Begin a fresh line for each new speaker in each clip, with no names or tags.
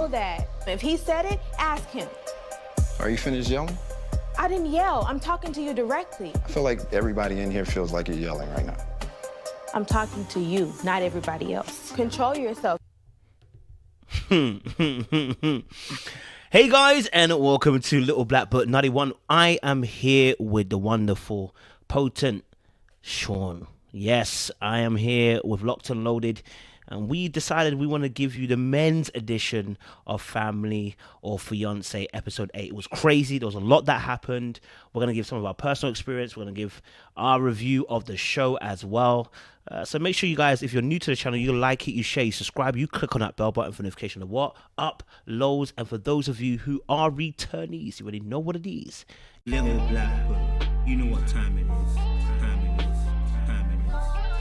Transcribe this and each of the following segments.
know that. If he said it, ask him.
Are you finished yelling?
I didn't yell. I'm talking to you directly.
I feel like everybody in here feels like you're yelling right now.
I'm talking to you, not everybody else. Control yourself.
Hey guys, and welcome to Little Black Book 91. I am here with the wonderful, potent Sean. Yes, I am here with Locked and Loaded, and we decided we want to give you the men's edition of Family or Fiance episode 8. It was crazy. There was a lot that happened. We're going to give some of our personal experience. We're going to give our review of the show as well. So make sure you guys, if you're new to the channel, you like it, you share, you subscribe, you click on that bell button for notification of what? Uploads. And for those of you who are returnees, you already know what it is. Little Black Book. You know what time it is. Time it is. Time it is. Time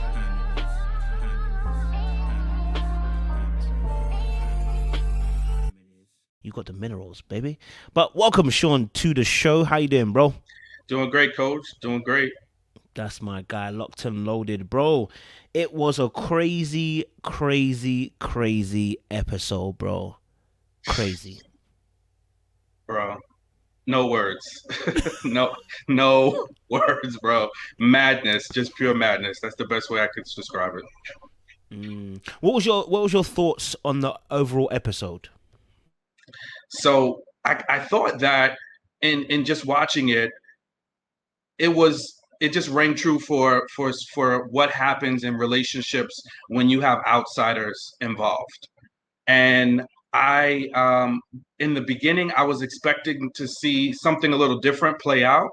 it is. Time it is. You got the minerals, baby. But welcome, Sean, to the show. How you doing, bro?
Doing great, coach. Doing great.
That's my guy, Locked and Loaded, bro. It was a crazy episode, bro. Crazy.
Bro. No words. no words, bro. Madness, just pure madness. That's the best way I could describe it.
What was your thoughts on the overall episode?
So I thought that in just watching it, it just rang true for what happens in relationships when you have outsiders involved. And I in the beginning I was expecting to see something a little different play out,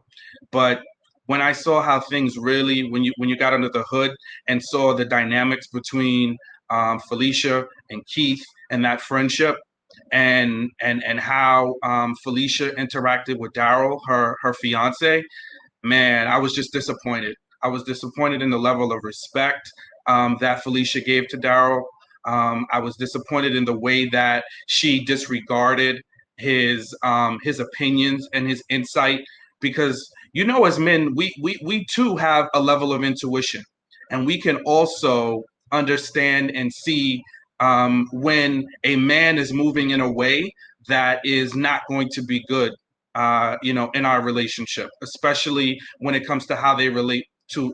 but when I saw how things really, when you got under the hood and saw the dynamics between Phillisia and Keith and that friendship, and how Phillisia interacted with Daryl, her fiance, man, I was just disappointed. I was disappointed in the level of respect that Phillisia gave to Daryl. I was disappointed in the way that she disregarded his opinions and his insight, because as men, we too have a level of intuition, and we can also understand and see when a man is moving in a way that is not going to be good, in our relationship, especially when it comes to how they relate to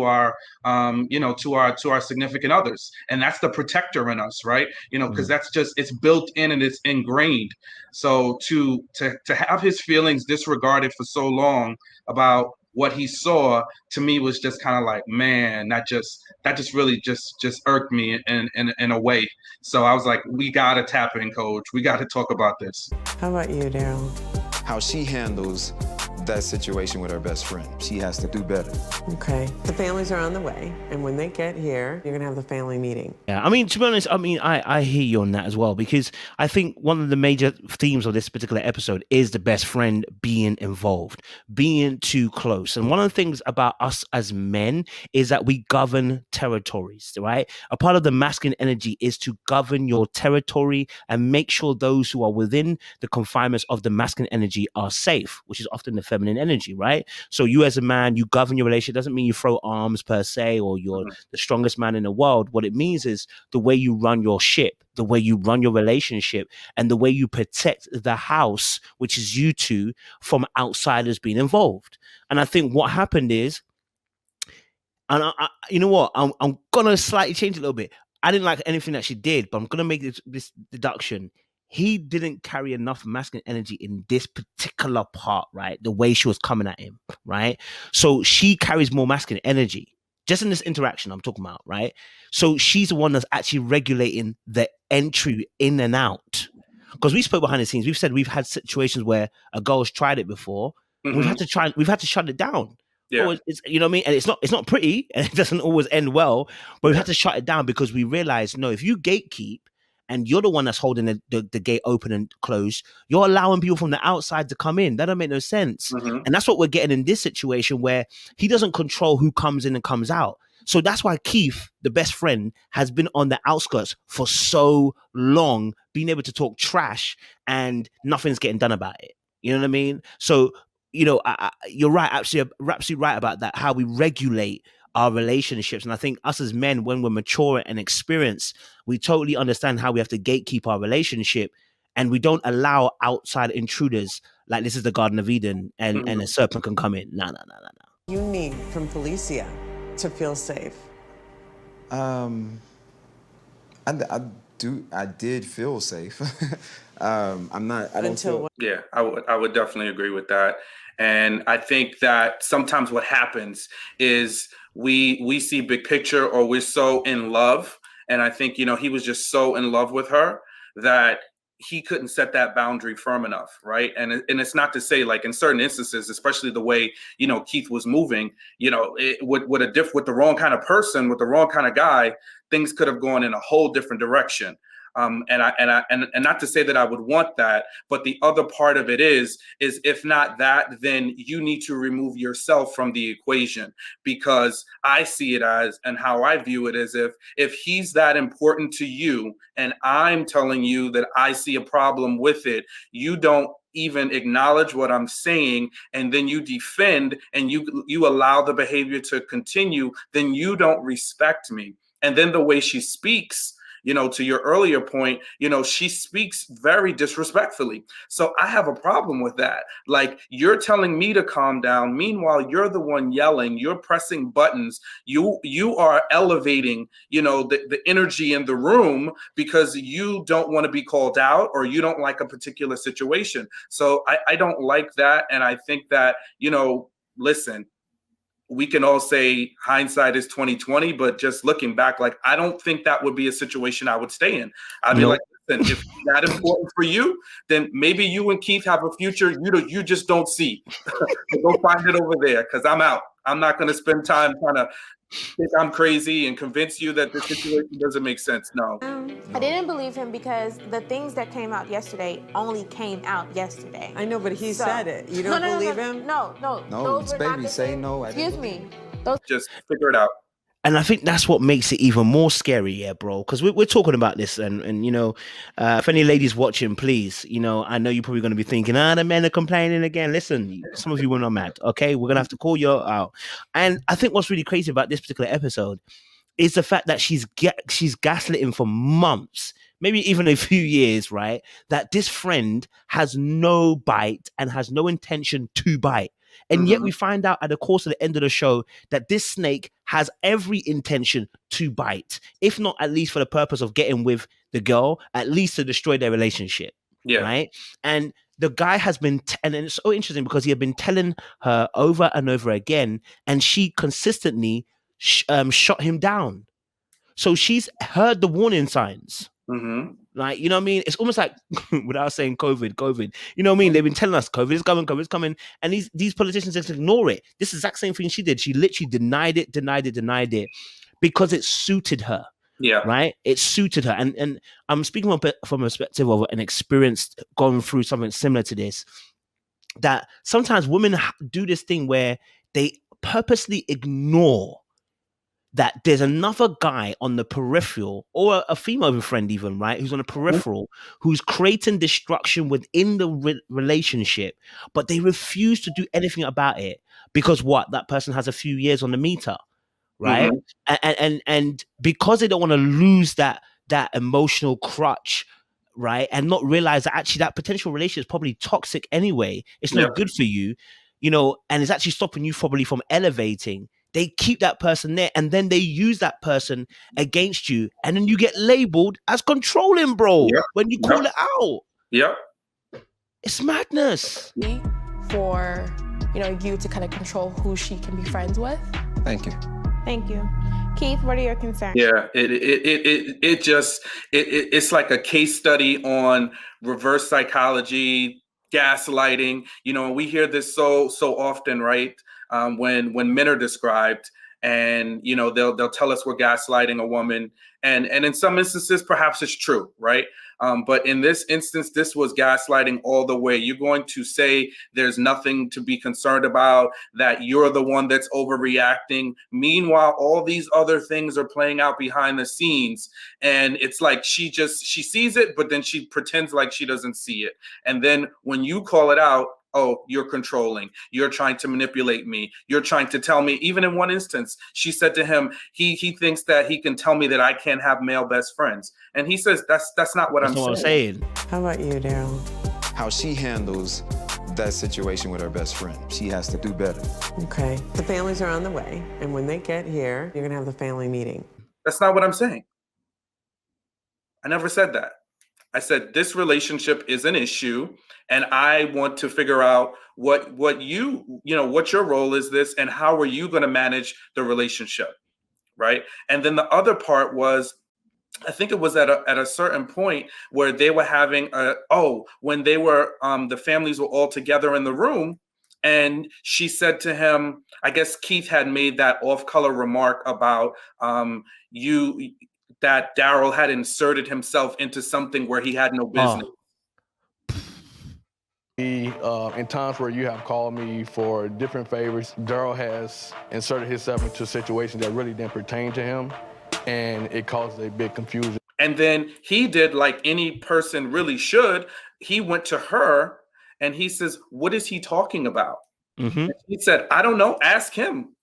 our to our significant others. And that's the protector in us, right? Because that's just, it's built in and it's ingrained. So to have his feelings disregarded for so long about what he saw, to me was just kind of like, man, that just really just irked me in a way. So I was like, we gotta tap in, coach. We gotta talk about this.
How about you, Daryl?
How she handles that situation with her best friend. She has to do better.
Okay. The families are on the way, and when they get here, you're gonna have the family meeting.
Yeah, I mean, to be honest, I hear you on that as well, because I think one of the major themes of this particular episode is the best friend being involved, being too close. And one of the things about us as men is that we govern territories, right? A part of the masculine energy is to govern your territory and make sure those who are within the confinements of the masculine energy are safe, which is often the feminine energy, right? So you as a man, you govern your relationship. Doesn't mean you throw arms per se, or you're the strongest man in the world. What it means is the way you run your ship, the way you run your relationship, and the way you protect the house, which is you two, from outsiders being involved. And I think what happened is, and you know what, I'm gonna slightly change it a little bit. I didn't like anything that she did, but I'm gonna make this deduction. He didn't carry enough masculine energy in this particular part, right? The way she was coming at him, right? So she carries more masculine energy, just in this interaction I'm talking about, right? So she's the one that's actually regulating the entry in and out. Because we spoke behind the scenes. We've said we've had situations where a girl's tried it before. We've had to shut it down.
Yeah.
It's, you know what I mean? And it's not pretty, and it doesn't always end well, but we've had to shut it down because we realized, no, if you gatekeep, and you're the one that's holding the gate open and closed, you're allowing people from the outside to come in. That don't make no sense. And that's what we're getting in this situation, where he doesn't control who comes in and comes out. So that's why Keith, the best friend, has been on the outskirts for so long, being able to talk trash, and nothing's getting done about it. You know what I mean? So, you're right, absolutely right about that, how we regulate our relationships. And I think us as men, when we're mature and experienced, we totally understand how we have to gatekeep our relationship and we don't allow outside intruders like this is the Garden of Eden and a serpent can come in. No.
You need from Phillisia to feel safe?
I did feel safe. I don't feel.
Yeah, I would definitely agree with that. And I think that sometimes what happens is we see big picture, or we're so in love. And I think, he was just so in love with her that he couldn't set that boundary firm enough, right? And it's not to say, like, in certain instances, especially the way Keith was moving, with the wrong kind of person, with the wrong kind of guy, things could have gone in a whole different direction. And not to say that I would want that, but the other part of it is if not that, then you need to remove yourself from the equation, because I see it as, and how I view it is, if he's that important to you and I'm telling you that I see a problem with it, you don't even acknowledge what I'm saying, and then you defend and you allow the behavior to continue, then you don't respect me. And then the way she speaks, to your earlier point, she speaks very disrespectfully. So I have a problem with that. Like, you're telling me to calm down. Meanwhile, you're the one yelling, you're pressing buttons. You are elevating, the energy in the room because you don't want to be called out, or you don't like a particular situation. So I don't like that. And I think that, listen, we can all say hindsight is 2020, but just looking back, like, I don't think that would be a situation I would stay in. I'd be like, listen, if that important for you, then maybe you and Keith have a future you just don't see. Go find it over there, because I'm out. I'm not going to spend time trying to think I'm crazy and convince you that the situation doesn't make sense. No.
I didn't believe him because the things that came out yesterday only came out yesterday.
I know, but he said it. You don't believe him?
No.
No, baby, say no.
Excuse me.
Just figure it out.
And I think that's what makes it even more scary, yeah, bro. Because we're talking about this, and if any ladies watching, please, I know you're probably going to be thinking, the men are complaining again. Listen, some of you were not mad, okay? We're going to have to call you out. And I think what's really crazy about this particular episode is the fact that she's gaslighting for months, maybe even a few years, right? That this friend has no bite and has no intention to bite. And yet we find out at the course of the end of the show that this snake has every intention to bite, if not at least for the purpose of getting with the girl, at least to destroy their relationship. Yeah. Right. And the guy has been, and it's so interesting because he had been telling her over and over again, and she consistently shot him down. So she's heard the warning signs. Mm-hmm. Like, you know what I mean? It's almost like, without saying COVID, you know what I mean? They've been telling us COVID is coming, COVID's coming. And these politicians just ignore it. This is the exact same thing she did. She literally denied it because it suited her. Yeah. Right? It suited her. And I'm speaking from a perspective of an experience going through something similar to this, that sometimes women do this thing where they purposely ignore that there's another guy on the peripheral, or a female friend even, right, who's on the peripheral, who's creating destruction within the relationship, but they refuse to do anything about it because that person has a few years on the meter, right? And because they don't want to lose that emotional crutch, right, and not realize that actually that potential relationship is probably toxic anyway, it's not good for you, and it's actually stopping you probably from elevating. They keep that person there, and then they use that person against you, and then you get labeled as controlling, bro, when you call it out. Yep. It's madness.
For, you to kind of control who she can be friends with.
Thank you.
Keith, what are your concerns?
Yeah, it's like a case study on reverse psychology, gaslighting. We hear this so often, right? When men are described, and they'll tell us we're gaslighting a woman, and in some instances perhaps it's true, right? But in this instance, this was gaslighting all the way. You're going to say there's nothing to be concerned about, that you're the one that's overreacting. Meanwhile, all these other things are playing out behind the scenes. And it's like she sees it, but then she pretends like she doesn't see it. And then when you call it out, oh, you're controlling, you're trying to manipulate me, you're trying to tell me. Even in one instance, she said to him, he thinks that he can tell me that I can't have male best friends. And he says, that's not what I'm saying.
How about you, Daryl?
How she handles that situation with her best friend. She has to do better.
Okay. The families are on the way, and when they get here, you're gonna have the family meeting.
That's not what I'm saying. I never said that. I said this relationship is an issue, and I want to figure out what what your role is this, and how are you going to manage the relationship, right? And then the other part was, I think it was at a certain point where they were having when they were the families were all together in the room, and she said to him, I guess Keith had made that off-color remark about that Daryl had inserted himself into something where he had no business.
In times where you have called me for different favors, Daryl has inserted himself into situations that really didn't pertain to him, and it caused a big confusion.
And then he did like any person really should. He went to her and he says, what is he talking about?
Mm-hmm.
He said, I don't know, ask him.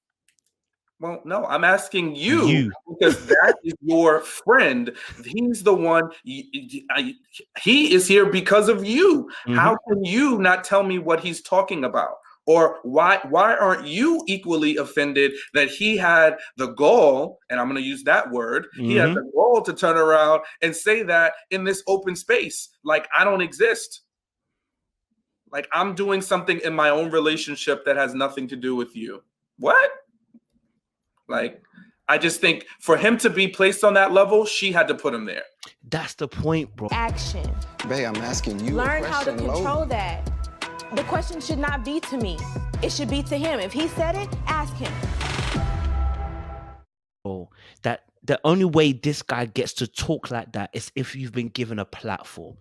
Well, no, I'm asking you because that is your friend. He's the one. He is here because of you. Mm-hmm. How can you not tell me what he's talking about? Or why aren't you equally offended that he had the gall, and I'm going to use that word, mm-hmm. he had the gall to turn around and say that in this open space, like I don't exist. Like I'm doing something in my own relationship that has nothing to do with you. What? Like, I just think for him to be placed on that level, she had to put him there.
That's the point, bro.
Action.
Babe, I'm asking you
Learn
a
how to
question,
control that. The question should not be to me. It should be to him. If he said it, ask him.
Oh, that the only way this guy gets to talk like that is if you've been given a platform.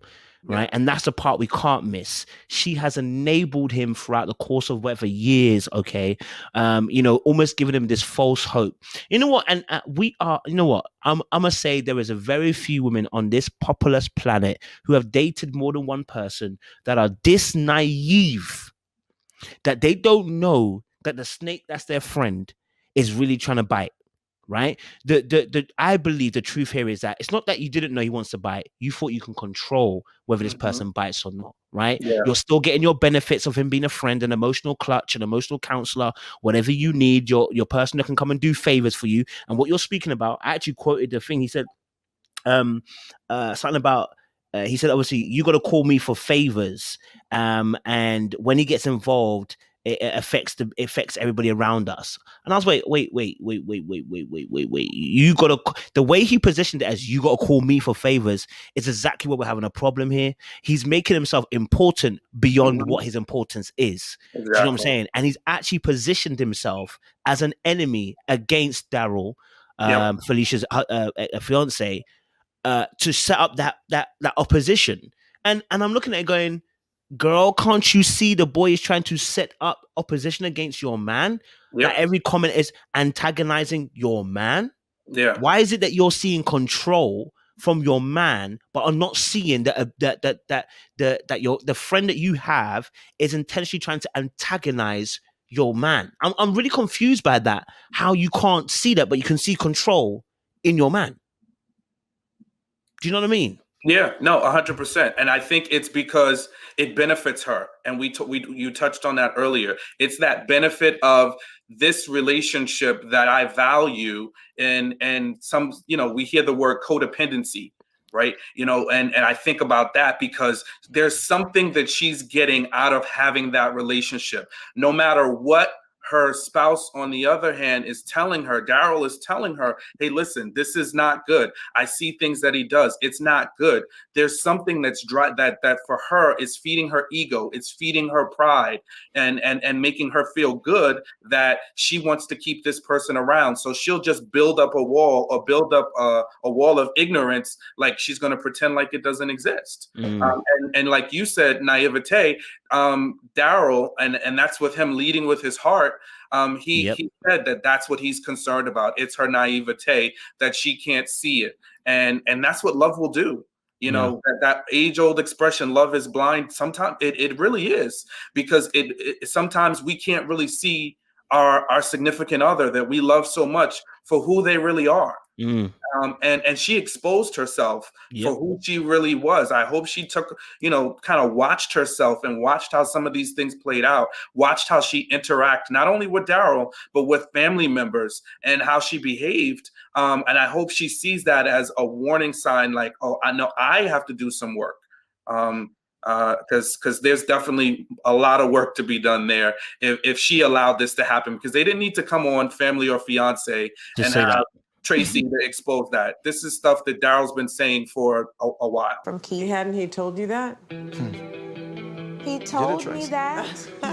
Right. And that's the part we can't miss. She has enabled him throughout the course of whatever years. OK, almost giving him this false hope. You know what? And we are, you know what? I'm going to say there is a very few women on this populous planet who have dated more than one person that are this naive that they don't know that the snake that's their friend is really trying to bite. Right. I believe the truth here is that it's not that you didn't know he wants to bite. You thought you can control whether this person bites or not. Right. Yeah. You're still getting your benefits of him being a friend, an emotional clutch, an emotional counselor, whatever you need, your person that can come and do favors for you. And what you're speaking about, I actually quoted the thing. He said something about he said, obviously, you got to call me for favors. And when he gets involved, it affects everybody around us. And I was wait. You gotta, the way he positioned it as you gotta call me for favors is exactly what we're having a problem here. He's making himself important beyond what his importance is. Exactly. Do you know what I'm saying? And he's actually positioned himself as an enemy against Daryl, Phillisia's fiance, to set up that opposition. And I'm looking at it going, girl, can't you see the boy is trying to set up opposition against your man? Yep. That every comment is antagonizing your man. Yeah. Why is it that you're seeing control from your man, but are not seeing that the friend that you have is intentionally trying to antagonize your man? I'm really confused by that. How you can't see that, but you can see control in your man. Do you know what I mean?
Yeah, no, 100%. And I think it's because it benefits her. And you touched on that earlier. It's that benefit of this relationship that I value. And some, we hear the word codependency, right? And I think about that because there's something that she's getting out of having that relationship. No matter what her spouse, on the other hand, is telling her, Daryl is telling her, hey, listen, this is not good. I see things that he does. It's not good. There's something that's that for her is feeding her ego. It's feeding her pride and making her feel good that she wants to keep this person around. So she'll just build up a wall or build up a wall of ignorance, like she's going to pretend like it doesn't exist. And like you said, naivete, Daryl, and that's with him leading with his heart. He said that that's what he's concerned about. It's her naivete that she can't see it. And that's what love will do. You know, that age-old expression, love is blind. Sometimes it really is, because it sometimes we can't really see our significant other that we love so much for who they really are. And she exposed herself for who she really was. I hope she took, kind of watched herself and watched how some of these things played out, watched how she interacted, not only with Daryl, but with family members, and how she behaved. And I hope she sees that as a warning sign, like, oh, I know I have to do some work. Because there's definitely a lot of work to be done there if she allowed this to happen, because they didn't need to come on Family or Fiance and have Tracy to expose that. This is stuff that Daryl's been saying for a while.
From Keith, hadn't he told you that?
He told me that.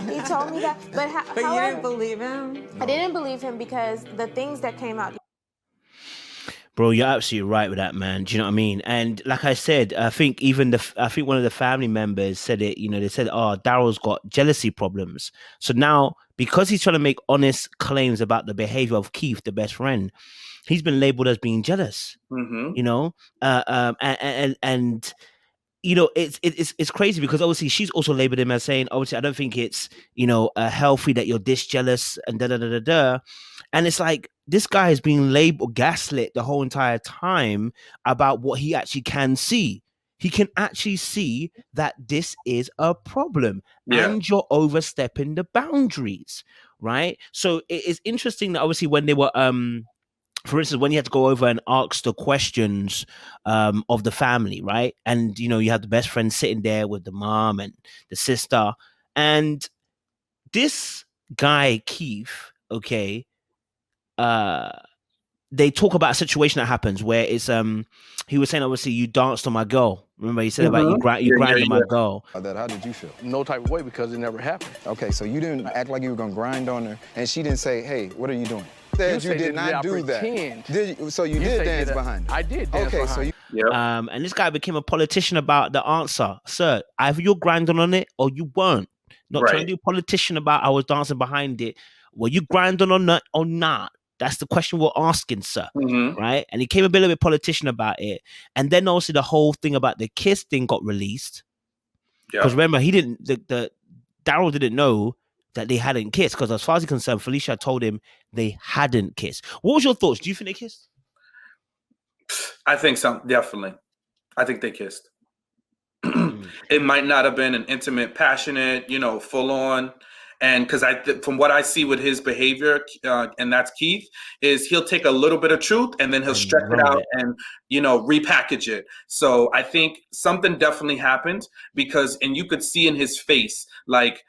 He told me that. But
you didn't believe him?
I didn't believe him because the things that came out.
Bro, you're absolutely right with that, man. Do you know what I mean? And like I said, I think one of the family members said it. They said, "Oh, Daryl's got jealousy problems." So now, because he's trying to make honest claims about the behavior of Keith, the best friend, he's been labeled as being jealous. It's crazy, because obviously she's also labeled him as saying, obviously, I don't think it's healthy that you're this jealous and da da da da da. And it's like, this guy is being labeled gaslit the whole entire time about what he actually can see. He can actually see that this is a problem and you're overstepping the boundaries, right? So it is interesting that obviously when they were for instance, when you had to go over and ask the questions of the family, right? And, you have the best friend sitting there with the mom and the sister. And this guy, Keith, okay, they talk about a situation that happens where it's, he was saying, obviously, you danced on my girl. Remember, he said about you grinding my girl.
How did you feel?
No type of way, because it never happened.
Okay, so you didn't act like you were gonna grind on her, and she didn't say, hey, what are you doing? You did not do that. So you did dance behind her?
I did dance behind her.
And this guy became a politician about the answer. Sir, either you're grinding on it or you weren't. Not trying to do politician about I was dancing behind it. Were you grinding on it or not? That's the question we're asking, sir. Right? And he came a bit of a politician about it. And then also the whole thing about the kiss thing got released. Because remember, Daryl didn't know that they hadn't kissed, because as far as he's concerned, Phillisia told him they hadn't kissed. What was your thoughts? Do you think they kissed?
I think so, definitely. I think they kissed. It might not have been an intimate, passionate, full on. And because from what I see with his behavior, and that's Keith, is he'll take a little bit of truth and then he'll stretch it out and, repackage it. So I think something definitely happened, and you could see in his face, like,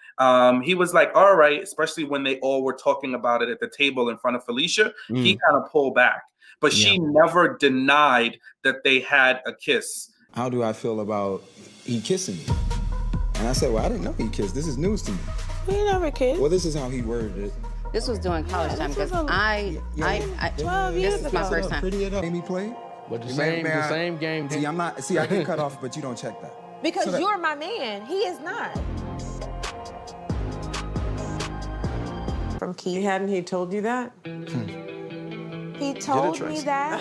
he was like, all right, especially when they all were talking about it at the table in front of Phillisia, he kind of pulled back. But she never denied that they had a kiss.
How do I feel about he kissing me? And I said, well, I didn't know he kissed. This is news to me.
We never kissed.
Well, this is how he worded it.
This was during college time, because 12 years this is my first time.
Amy played?
But the same game.
See, I get cut off, but you don't check that.
Because you're my man. He is not.
From Keith, hadn't he told you that?
He told me that.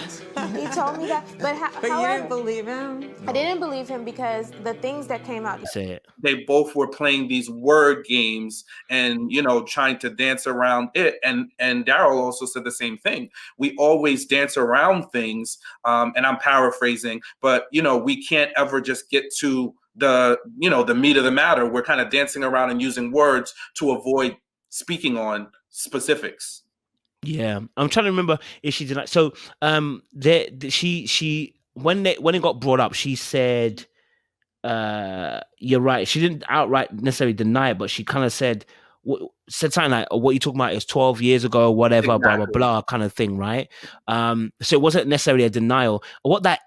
He told me that. But
you didn't believe him?
I didn't believe him because the things that came out.
They both were playing these word games and, trying to dance around it. And Daryl also said the same thing. We always dance around things. And I'm paraphrasing, but, we can't ever just get to the meat of the matter. We're kind of dancing around and using words to avoid speaking on specifics.
Yeah, I'm trying to remember if she did. So, she when it got brought up, she said, "You're right." She didn't outright necessarily deny it, but she kind of said something like, "What you're talking about is 12 years ago, whatever, blah blah blah," kind of thing, right? So it wasn't necessarily a denial. What that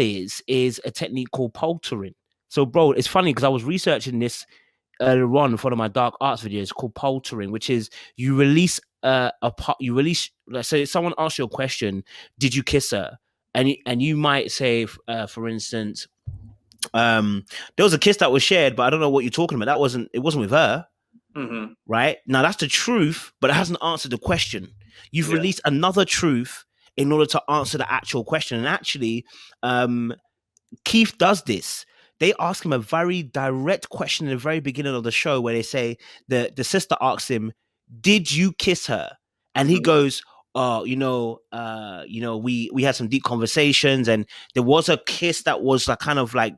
is a technique called poultering. So, bro, it's funny because I was researching this earlier on for one of my dark arts videos called Poultering, which is you release let's say someone asks you a question, did you kiss her? And you might say, for instance, there was a kiss that was shared, but I don't know what you're talking about. It wasn't with her. Right? Now that's the truth, but it hasn't answered the question. You've released another truth in order to answer the actual question. And actually, Keith does this. They ask him a very direct question in the very beginning of the show where they say the sister asks him, "Did you kiss her?" And he goes, "Oh, we had some deep conversations, and there was a kiss that was like kind of like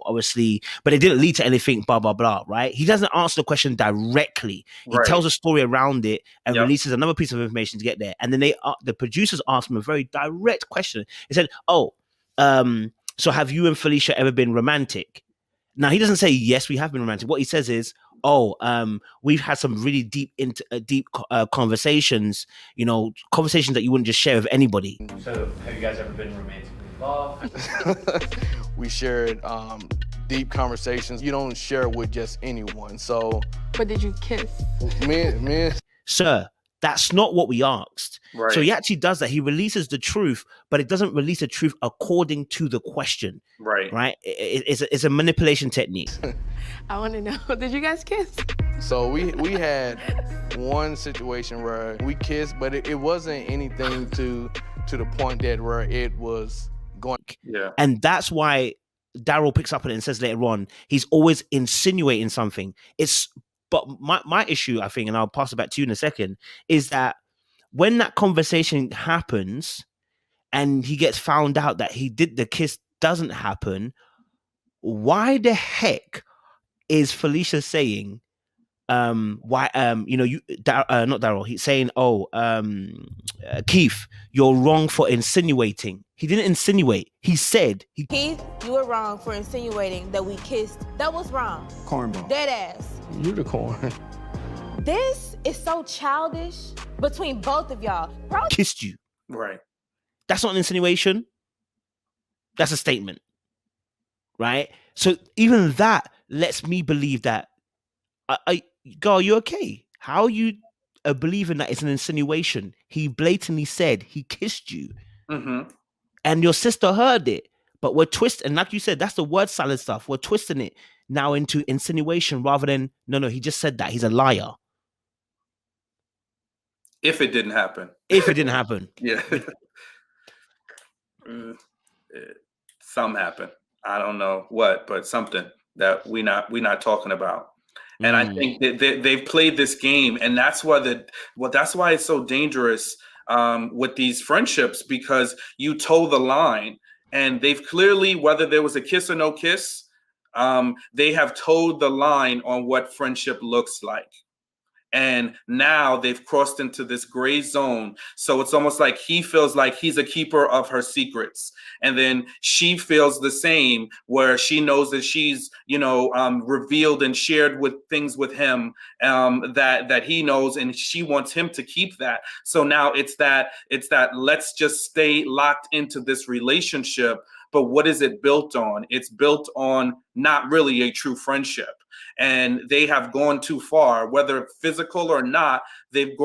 obviously, but it didn't lead to anything, blah blah blah." Right? He doesn't answer the question directly. He tells a story around it and releases another piece of information to get there. And then the producers asked him a very direct question. He said, "Oh, so have you and Phillisia ever been romantic?" Now he doesn't say yes, we have been romantic. What he says is, "Oh, we've had some really deep conversations. Conversations that you wouldn't just share with anybody."
So have you guys ever been romantically involved?
We shared deep conversations. You don't share with just anyone. So.
But did you kiss?
Me.
Sir, that's not what we asked.
Right.
So he actually does that. He releases the truth, but it doesn't release the truth according to the question. Right? It's a manipulation technique.
I want to know, did you guys kiss?
So we had one situation where we kissed, but it wasn't anything to the point that where it was going.
Yeah.
And that's why Daryl picks up on it and says later on, he's always insinuating something. But my issue, I think, and I'll pass it back to you in a second, is that when that conversation happens and he gets found out that the kiss doesn't happen, why the heck is Phillisia saying, not Daryl, he's saying, Keith, you're wrong for insinuating. He didn't insinuate. He said.
Keith, you were wrong for insinuating that we kissed. That was wrong.
Cornball.
Dead ass.
Unicorn.
This is so childish between both of y'all. Bro,
kissed you.
Right.
That's not an insinuation. That's a statement. Right? So even that lets me believe that, girl, you okay? How are you believing that it's an insinuation? He blatantly said he kissed you.
Mm-hmm.
And your sister heard it. But we're twisting, and like you said, that's the word salad stuff. We're twisting it now into insinuation rather than, no, he just said that. He's a liar.
If it didn't happen.
If it didn't happen.
Yeah. Something happened. I don't know what, but something that we're not talking about. And I think that they've played this game, and that's why that's why it's so dangerous with these friendships, because you toe the line, and they've clearly, whether there was a kiss or no kiss, they have toed the line on what friendship looks like. And now they've crossed into this gray zone. So it's almost like he feels like he's a keeper of her secrets. And then she feels the same, where she knows that she's, revealed and shared with things with him that he knows, and she wants him to keep that. So now it's that let's just stay locked into this relationship. But what is it built on? It's built on not really a true friendship. And they have gone too far, whether physical or not. They've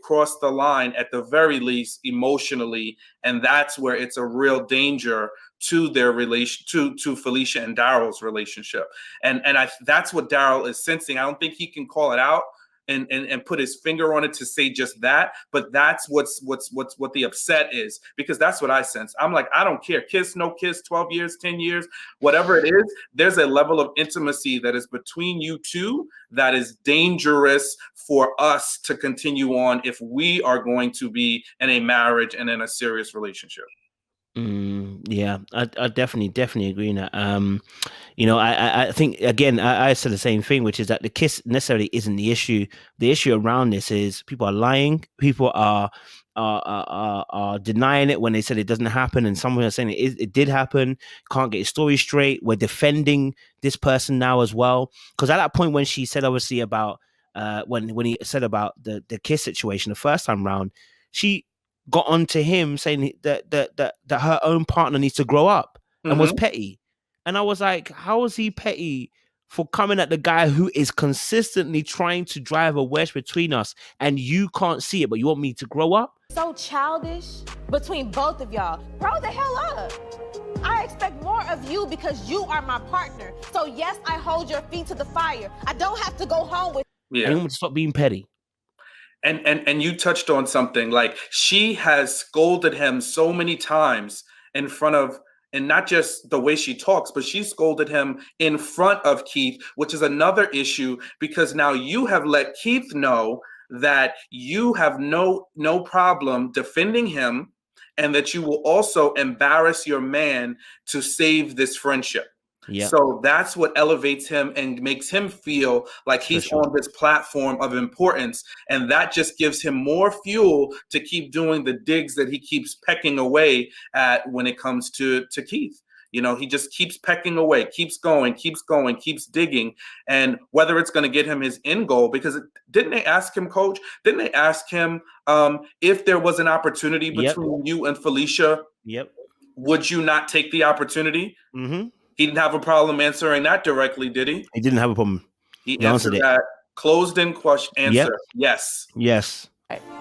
crossed the line, at the very least emotionally, and that's where it's a real danger to their relation, to Phillisia and Daryl's relationship. And that's what Daryl is sensing. I don't think he can call it out and put his finger on it to say just that, but that's what the upset is, because that's what I sense. I'm like, I don't care, kiss, no kiss, 12 years, 10 years, whatever it is, there's a level of intimacy that is between you two that is dangerous for us to continue on if we are going to be in a marriage and in a serious relationship.
Yeah, I definitely agree on that. I think, again, I said the same thing, which is that the kiss necessarily isn't the issue. The issue around this is people are lying. People are denying it when they said it doesn't happen, and someone is saying it did happen. Can't get his story straight. We're defending this person now as well, because at that point when she said, obviously, about when he said about the kiss situation the first time round, she got onto him saying that her own partner needs to grow up and was petty. And I was like, how is he petty for coming at the guy who is consistently trying to drive a wedge between us, and you can't see it, but you want me to grow up?
So childish between both of y'all. Grow the hell up. I expect more of you because you are my partner. So yes, I hold your feet to the fire. I don't have to go home with.
Yeah. I want to stop being petty.
And you touched on something, like she has scolded him so many times in front of and not just the way she talks, but she scolded him in front of Keith, which is another issue because now you have let Keith know that you have no problem defending him and that you will also embarrass your man to save this friendship.
Yeah.
So that's what elevates him and makes him feel like he's on this platform of importance. And that just gives him more fuel to keep doing the digs that he keeps pecking away at when it comes to Keith. You know, he just keeps pecking away, keeps going, keeps digging. And whether it's going to get him his end goal, because didn't they ask him, Coach? Didn't they ask him if there was an opportunity between you and Phillisia?
Yep.
Would you not take the opportunity?
Mm-hmm.
He didn't have a problem answering that directly, did he?
He didn't have a problem.
He answered that closed-in question answer.
Yep.
Yes.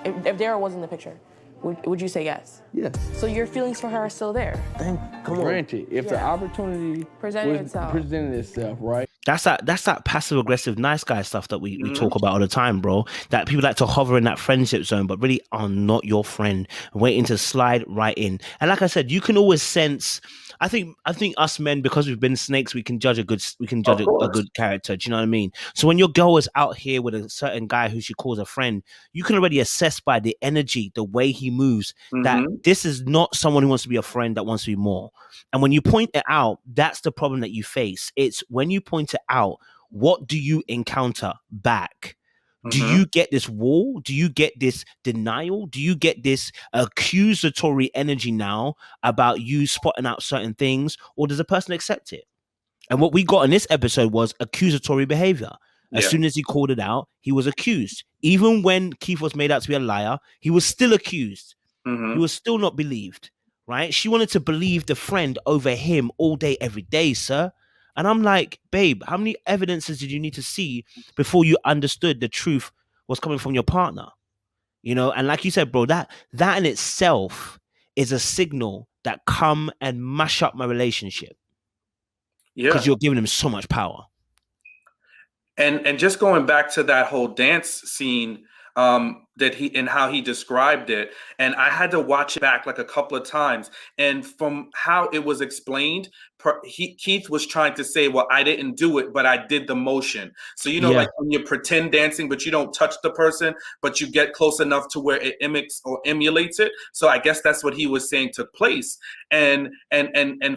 If Daryl was in the picture, would you say yes?
Yes.
So your feelings for her are still there?
Come on. Granted, if the opportunity
presented
itself, right?
That's that passive aggressive nice guy stuff that we talk about all the time, bro. That people like to hover in that friendship zone, but really are not your friend, waiting to slide right in. And like I said, you can always sense. I think us men, because we've been snakes, we can judge a good character. Do you know what I mean? So when your girl is out here with a certain guy who she calls a friend, you can already assess by the energy, the way he moves, that this is not someone who wants to be a friend, that wants to be more. And when you point it out, that's the problem that you face. It's when you point it out, what do you encounter back? Do you get this wall? Do you get this denial? Do you get this accusatory energy now about you spotting out certain things? Or does the person accept it? And what we got in this episode was accusatory behavior. As soon as he called it out, he was accused. Even when Keith was made out to be a liar, he was still accused. He was still not believed, right? She wanted to believe the friend over him all day, every day, sir. And I'm like, babe, how many evidences did you need to see before you understood the truth was coming from your partner? You know, and like you said, bro, that in itself is a signal that come and mash up my relationship. Yeah. Because you're giving him so much power.
And just going back to that whole dance scene, that he and how he described it, and I had to watch it back like a couple of times, and from how it was explained, Keith was trying to say, well, I didn't do it, but I did the motion. So like when you pretend dancing but you don't touch the person, but you get close enough to where it mimics or emulates it. So I guess that's what he was saying took place. And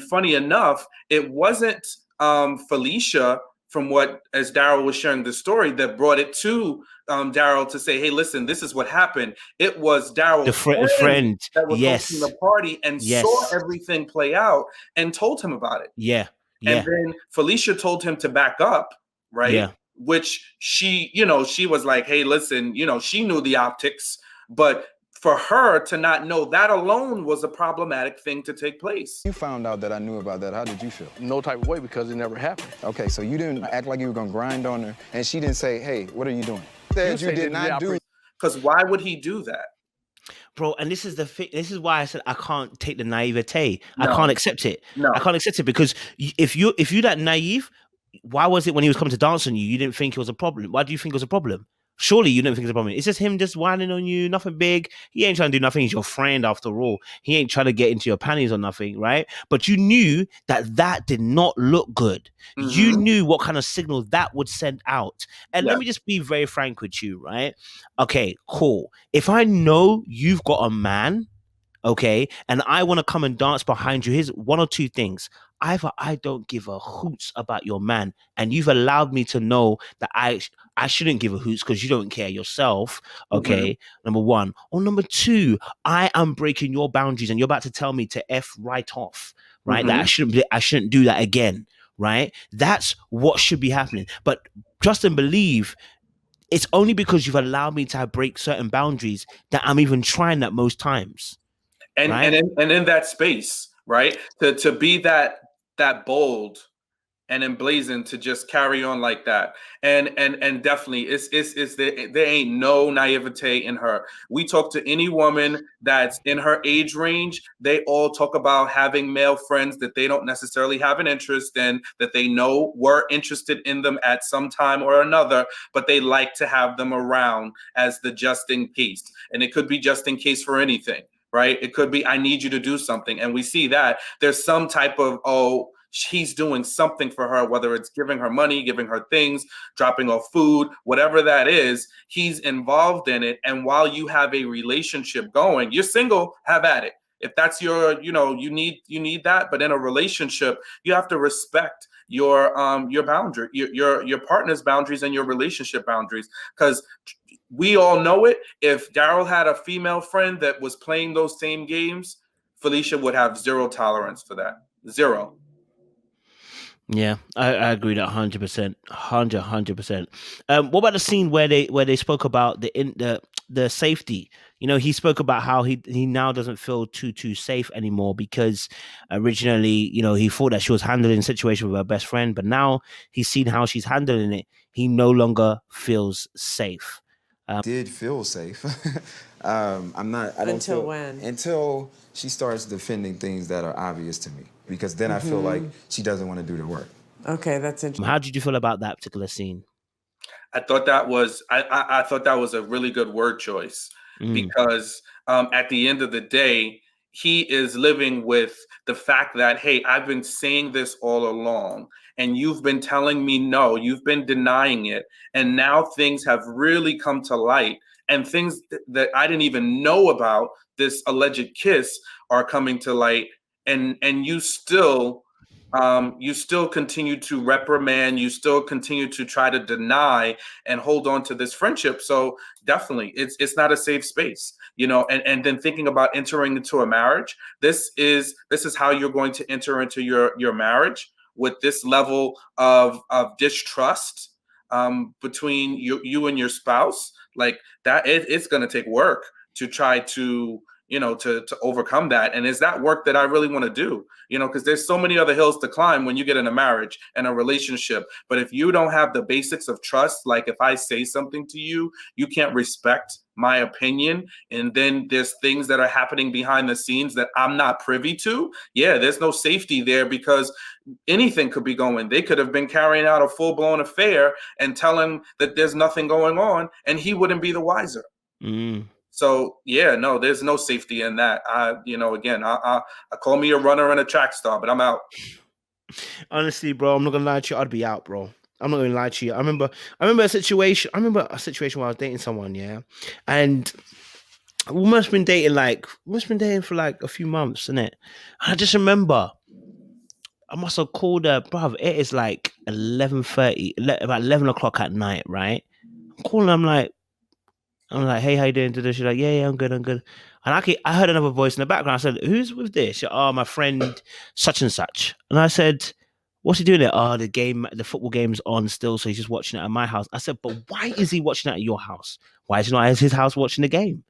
funny enough, it wasn't Phillisia, from what, as Daryl was sharing the story, that brought it to Daryl to say, hey, listen, this is what happened. It was Daryl's friend that was hosting the party and saw everything play out and told him about it. And then Phillisia told him to back up, right? Which she was like, hey, listen, she knew the optics, but for her to not know, that alone was a problematic thing to take place.
You found out that I knew about that. How did you feel?
No type of way, because it never happened.
Okay, so you didn't act like you were gonna grind on her, and she didn't say, hey, what are you doing? You did not do.
Because why would he do that?
Bro, and this is this is why I said I can't take the naivete. I can't accept it. I can't accept it, because if you that naive, why was it when he was coming to dance on you, you didn't think it was a problem? Why do you think it was a problem? Surely you don't think it's a problem. It's just him just whining on you, nothing big. He ain't trying to do nothing. He's your friend after all. He ain't trying to get into your panties or nothing, right? But you knew that did not look good. You knew what kind of signal that would send out. And let me just be very frank with you, right? Okay, cool. If I know you've got a man, okay, and I want to come and dance behind you, here's one or two things. Either I don't give a hoots about your man, and you've allowed me to know that I shouldn't give a hoots because you don't care yourself, okay? Number one. Or number two, I am breaking your boundaries and you're about to tell me to F right off, right? That I shouldn't do that again, right? That's what should be happening. But trust and believe, it's only because you've allowed me to break certain boundaries that I'm even trying that most times.
And
right?
and in that space, right? To be that bold and emblazoned, to just carry on like that, and definitely there ain't no naivete in her. We talk to any woman that's in her age range, they all talk about having male friends that they don't necessarily have an interest in, that they know were interested in them at some time or another, but they like to have them around as the just in case, and it could be just in case for anything. right? It could be, I need you to do something. And we see that there's some type of, oh, he's doing something for her, whether it's giving her money, giving her things, dropping off food, whatever that is, he's involved in it. And while you have a relationship going, you're single, have at it. If that's your, you need that. But in a relationship, you have to respect your boundary, your partner's boundaries and your relationship boundaries. Because we all know it. If Daryl had a female friend that was playing those same games, Phillisia would have zero tolerance for that. Zero.
Yeah, I agree that 100%, 100%. What about the scene where they spoke about the safety? He spoke about how he now doesn't feel too safe anymore because originally, he thought that she was handling the situation with her best friend, but now he's seen how she's handling it. He no longer feels safe.
Did feel safe. I'm not. I don't
until
feel,
when?
Until she starts defending things that are obvious to me, because then I feel like she doesn't want to do the work.
Okay, that's interesting.
How did you feel about that particular scene?
I thought that was I thought that was a really good word choice because at the end of the day, he is living with the fact that, hey, I've been saying this all along and you've been telling me no, you've been denying it. And now things have really come to light, and things that I didn't even know about, this alleged kiss, are coming to light. And you still continue to reprimand, you still continue to try to deny and hold on to this friendship. So definitely it's not a safe space, and then thinking about entering into a marriage, this is how you're going to enter into your marriage, with this level of distrust between you and your spouse. Like that, it's going to take work to try to to overcome that. And is that work that I really want to do? Because there's so many other hills to climb when you get in a marriage and a relationship. But if you don't have the basics of trust, like if I say something to you, you can't respect my opinion, and then there's things that are happening behind the scenes that I'm not privy to. Yeah, there's no safety there, because anything could be going. They could have been carrying out a full-blown affair and telling that there's nothing going on, and he wouldn't be the wiser. So yeah, no, there's no safety in that. Again, I call me a runner and a track star, but I'm out.
Honestly, bro, I'm not gonna lie to you. I'd be out, bro. I'm not gonna lie to you. I remember a situation. where I was dating someone, yeah, and we must have been dating for like a few months, innit? And I just remember I must have called her, bruv. It is like 11:30, about 11 o'clock at night, right? I'm calling. I'm like, hey, how you doing today? She's like, yeah, I'm good. And I heard another voice in the background. I said, who's with this? She said, oh, my friend such and such. And I said, what's he doing there? Oh, the football game's on still, so he's just watching it at my house. I said, but why is he watching it at your house? Why is he not at his house watching the game?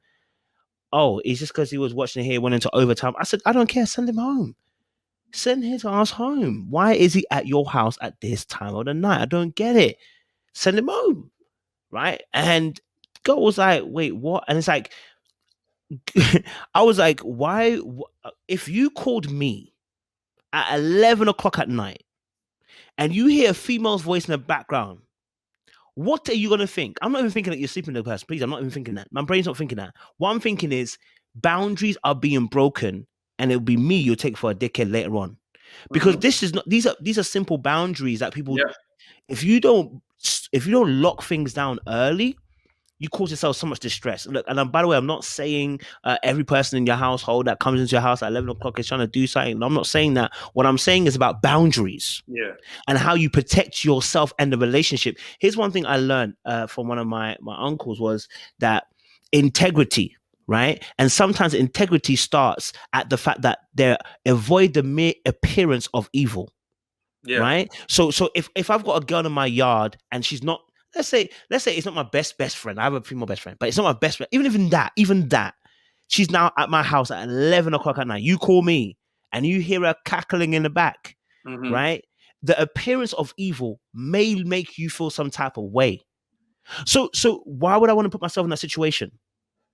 Oh, it's just because he was watching it here, went into overtime. I said, I don't care. Send him home. Send his ass home. Why is he at your house at this time of the night? I don't get it. Send him home. Right? And girl was like, wait, what? And it's like, I was like, why? If you called me at 11 o'clock at night and you hear a female's voice in the background, what are you going to think? I'm not even thinking that you're sleeping with the person. Please, I'm not even thinking that. My brain's not thinking that. What I'm thinking is boundaries are being broken, and it'll be me you'll take for a dickhead later on. Because this is not, these are simple boundaries that people, if you don't lock things down early, you cause yourself so much distress. Look, and by the way, I'm not saying every person in your household that comes into your house at 11 o'clock is trying to do something. I'm not saying that. What I'm saying is about boundaries and how you protect yourself and the relationship. Here's one thing I learned from one of my uncles was that integrity, right? And sometimes integrity starts at the fact that they avoid the mere appearance of evil, right? So if I've got a girl in my yard and she's not, let's say it's not my best friend. I have a female best friend, but it's not my best friend. Even that, she's now at my house at 11 o'clock at night. You call me and you hear her cackling in the back, right? The appearance of evil may make you feel some type of way. So why would I want to put myself in that situation?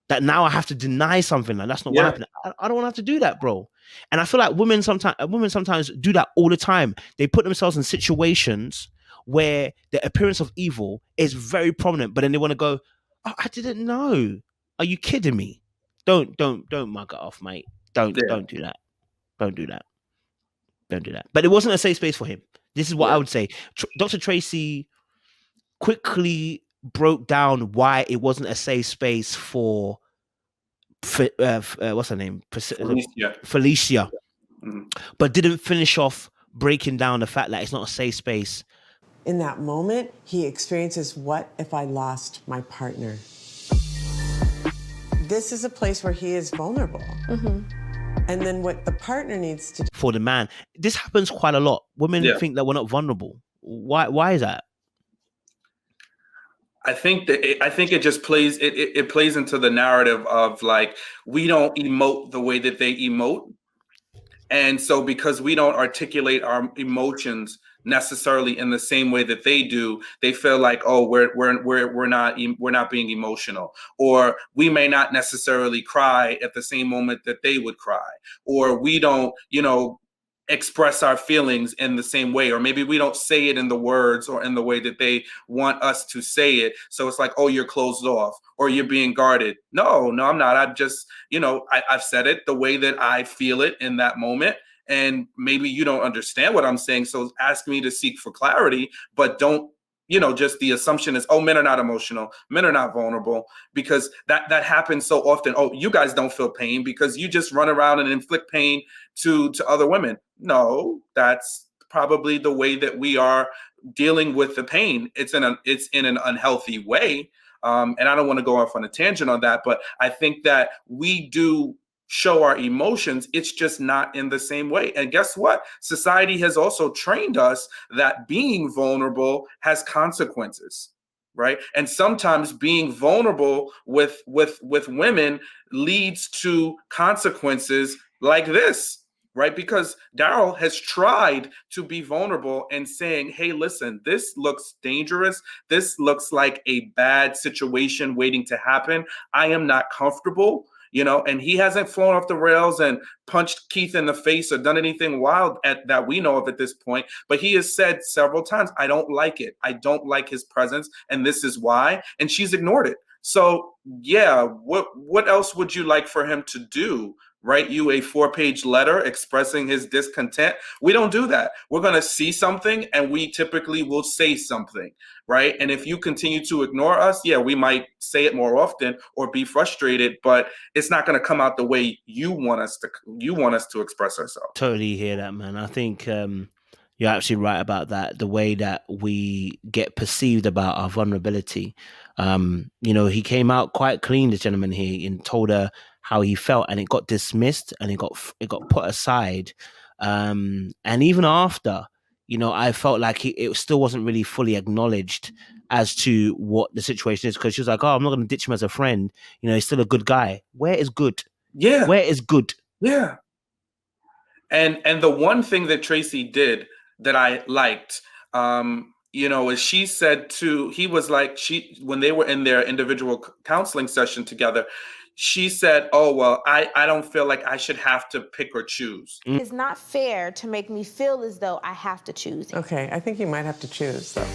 That now I have to deny something. Like that's not what happened. I don't want to have to do that, bro. And I feel like women sometimes do that all the time. They put themselves in situations where the appearance of evil is very prominent, but then they want to go, oh, I didn't know. Are you kidding me? don't mug it off, mate. Don't do that. Don't do that. Don't do that. But it wasn't a safe space for him. This is what I would say. Dr. Tracy quickly broke down why it wasn't a safe space for what's her name? Phillisia. But didn't finish off breaking down the fact that it's not a safe space.
In that moment, he experiences, what if I lost my partner? This is a place where he is vulnerable. And then what the partner needs to do.
For the man, this happens quite a lot. Women think that we're not vulnerable. Why is that?
I think it just plays it plays into the narrative of like, we don't emote the way that they emote. And so because we don't articulate our emotions necessarily in the same way that they do, they feel like, oh, we're not being emotional, or we may not necessarily cry at the same moment that they would cry, or we don't, express our feelings in the same way, or maybe we don't say it in the words or in the way that they want us to say it. So it's like, oh, you're closed off, or you're being guarded. No, I'm not. I'm just, I've said it the way that I feel it in that moment. And maybe you don't understand what I'm saying. So ask me to seek for clarity, but don't, just the assumption is, oh, men are not emotional, men are not vulnerable, because that happens so often. Oh, you guys don't feel pain because you just run around and inflict pain to other women. No, that's probably the way that we are dealing with the pain. It's in an unhealthy way. And I don't want to go off on a tangent on that, but I think that we do show our emotions. It's just not in the same way. And guess what? Society has also trained us that being vulnerable has consequences, right? And sometimes being vulnerable with women leads to consequences like this, right? Because Daryl has tried to be vulnerable and saying, hey, listen, this looks dangerous. This looks like a bad situation waiting to happen. I am not comfortable. And he hasn't flown off the rails and punched Keith in the face or done anything wild that we know of at this point. But he has said several times, I don't like it. I don't like his presence. And this is why. And she's ignored it. So, yeah, what else would you like for him to do? Write you a 4-page letter expressing his discontent? We don't do that. We're going to see something and we typically will say something, right? And if you continue to ignore us, yeah, we might say it more often or be frustrated, but it's not going to come out the way you want us to express ourselves.
Totally hear that, man. I think you're absolutely right about that. The way that we get perceived about our vulnerability. He came out quite clean, this gentleman here, and told her how he felt, and it got dismissed and it got put aside. And even after, I felt like it still wasn't really fully acknowledged as to what the situation is, because she was like, oh, I'm not going to ditch him as a friend. He's still a good guy. Where is good?
Yeah.
Where is good?
Yeah. And the one thing that Tracy did that I liked, is she said he was like, when they were in their individual counseling session together, she said, oh, well, I don't feel like I should have to pick or choose.
It's not fair to make me feel as though I have to choose.
Okay, I think you might have to choose, though.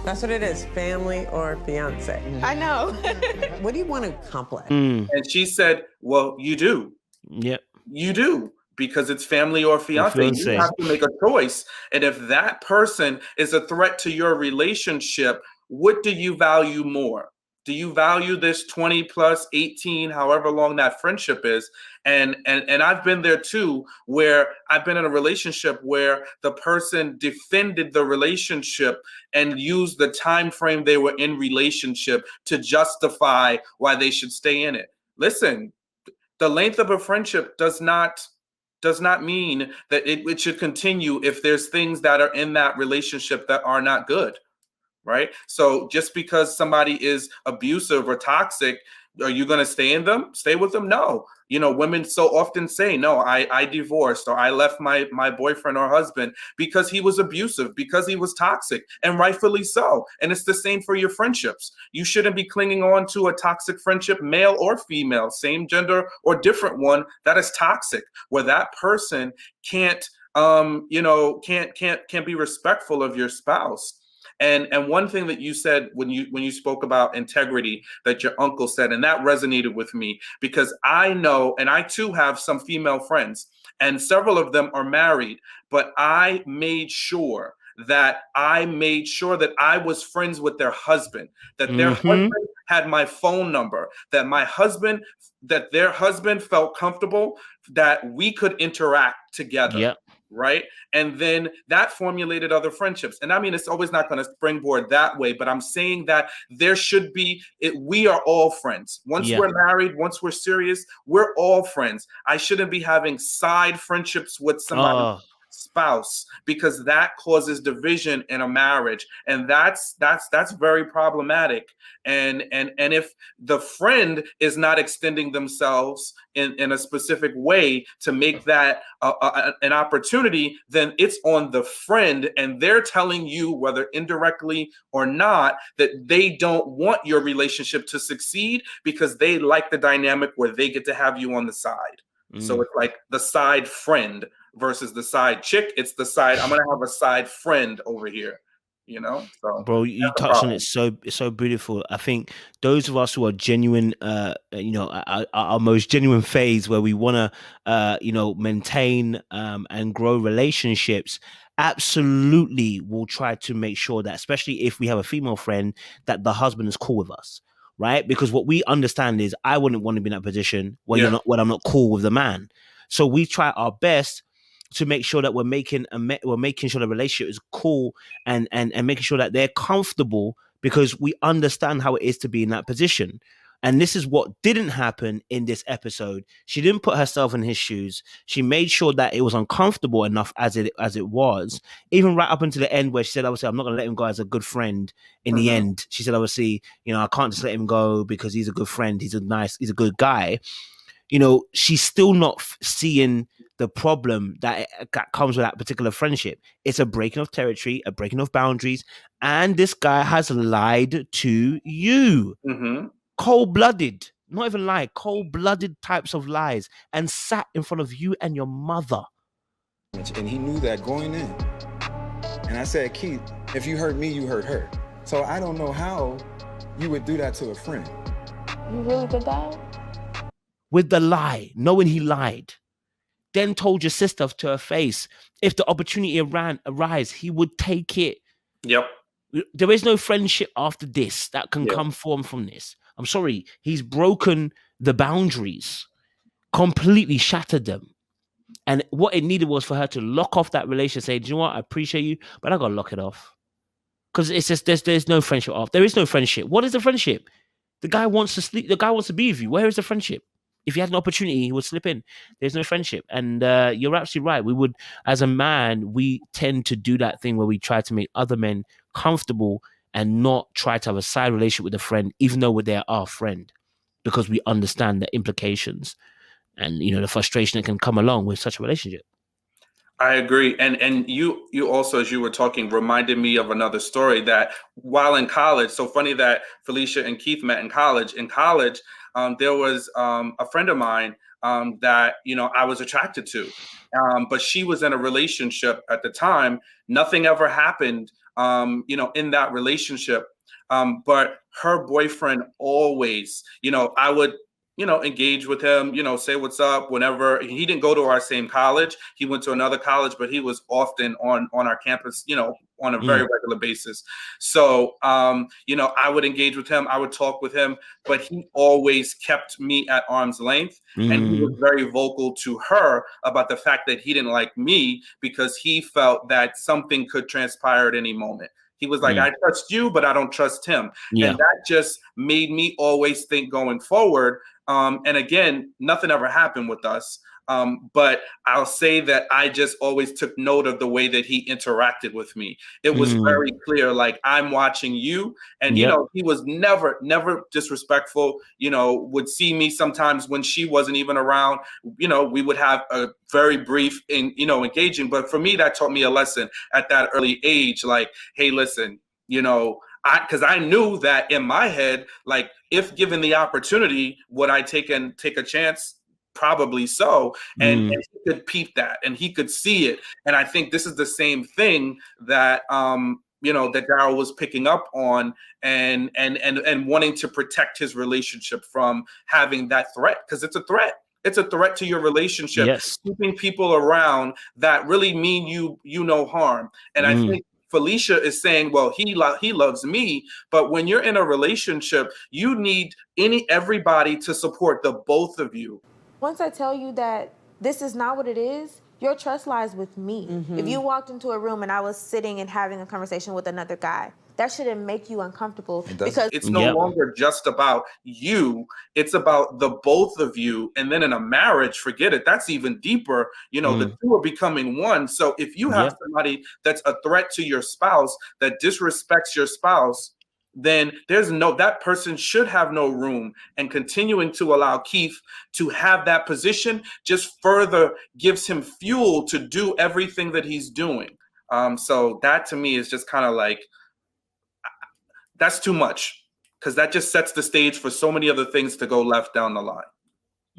That's what it is, family or fiance.
I know.
What do you want to accomplish?
And she said, well, you do.
Yep.
You do. Because it's family or fiance. You have to make a choice. And if that person is a threat to your relationship, what do you value more? Do you value this 20 plus 18, however long that friendship is? And I've been there too, where I've been in a relationship where the person defended the relationship and used the time frame they were in relationship to justify why they should stay in it. Listen, the length of a friendship does not mean that it should continue if there's things that are in that relationship that are not good. Right? So just because somebody is abusive or toxic, are you going to stay with them? No. Women so often say, no, I divorced, or I left my boyfriend or husband because he was abusive, because he was toxic, and rightfully so. And it's the same for your friendships. You shouldn't be clinging on to a toxic friendship, male or female, same gender or different one, that is toxic, where that person can't be respectful of your spouse. And one thing that you said when you spoke about integrity, that your uncle said, and that resonated with me, because I know, and I too have some female friends, and several of them are married, but I made sure that I was friends with their husband, that their husband had my phone number, that their husband felt comfortable that we could interact together.
Yep.
Right. And then that formulated other friendships. And I mean, it's always not going to springboard that way, but I'm saying that there should be we are all friends. Once we're married, once we're serious, we're all friends. I shouldn't be having side friendships with somebody spouse, because that causes division in a marriage, and that's very problematic. And if the friend is not extending themselves in a specific way to make that an opportunity, then it's on the friend, and they're telling you, whether indirectly or not, that they don't want your relationship to succeed because they like the dynamic where they get to have you on the side. So it's like the side friend versus the side chick. It's the side, I'm gonna have a side friend over here, so
bro, you touched on it so beautiful. I think those of us who are genuine, our most genuine phase, where we want to maintain and grow relationships, absolutely will try to make sure that, especially if we have a female friend, that the husband is cool with us, right? Because what we understand is, I wouldn't want to be in that position when I'm not cool with the man. So we try our best to make sure that we're making sure the relationship is cool and making sure that they're comfortable, because we understand how it is to be in that position. And this is what didn't happen in this episode. She didn't put herself in his shoes. She made sure that it was uncomfortable enough as it was, even right up until the end, where she said, obviously, I'm not going to let him go as a good friend. In the end, she said, obviously, I can't just let him go because he's a good friend. He's a good guy. She's still not seeing the problem that comes with that particular friendship. It's a breaking of territory, a breaking of boundaries, and this guy has lied to you. Cold-blooded, not even lie, cold-blooded types of lies, and sat in front of you and your mother.
And he knew that going in. And I said, Keith, if you hurt me, you hurt her. So I don't know how you would do that to a friend.
You really did that?
With the lie, knowing he lied. Then told your sister to her face, if the opportunity arise, he would take it.
Yep.
There is no friendship after this that can come from this. I'm sorry. He's broken the boundaries, completely shattered them. And what it needed was for her to lock off that relationship, say, do you know what? I appreciate you, but I got to lock it off. Because it's just, there's no friendship off. There is no friendship. What is the friendship? The guy wants to sleep. The guy wants to be with you. Where is the friendship? If he had an opportunity, he would slip in. There's no friendship. And you're absolutely right. We would, as a man, we tend to do that thing where we try to make other men comfortable and not try to have a side relationship with a friend, even though they're our friend, because we understand the implications and, the frustration that can come along with such a relationship.
I agree. And you also, as you were talking, reminded me of another story that while in college, so funny that Phillisia and Keith met in college. In college, there was a friend of mine that, I was attracted to, but she was in a relationship at the time. Nothing ever happened, in that relationship. But her boyfriend always, I would, engage with him, say what's up whenever. He didn't go to our same college. He went to another college, but he was often on our campus, on a very regular basis. So, I would engage with him. I would talk with him, but he always kept me at arm's length. And he was very vocal to her about the fact that he didn't like me because he felt that something could transpire at any moment. He was like, I trust you, but I don't trust him. Yeah. And that just made me always think going forward. And again, nothing ever happened with us. But I'll say that I just always took note of the way that he interacted with me. It was very clear, like, I'm watching you. And, he was never disrespectful, would see me sometimes when she wasn't even around. We would have a very brief engaging. But for me, that taught me a lesson at that early age. Like, hey, listen, because I knew that in my head, like, if given the opportunity, would I take a chance? Probably so. And he could peep that and he could see it. And I think this is the same thing that that Daryl was picking up on and wanting to protect his relationship from having that threat, because it's a threat. It's a threat to your relationship.
Yes.
Keeping people around that really mean you no harm. And I think Phillisia is saying, well, he loves me, but when you're in a relationship, you need everybody to support the both of you.
Once I tell you that this is not what it is, your trust lies with me. If you walked into a room and I was sitting and having a conversation with another guy, that shouldn't make you uncomfortable, because
it's no longer just about you. It's about the both of you. And then in a marriage, forget it. That's even deeper. The two are becoming one. So if you have somebody that's a threat to your spouse, that disrespects your spouse, then that person should have no room. And continuing to allow Keith to have that position just further gives him fuel to do everything that he's doing. So that to me is just kind of like, that's too much, because that just sets the stage for so many other things to go left down the line.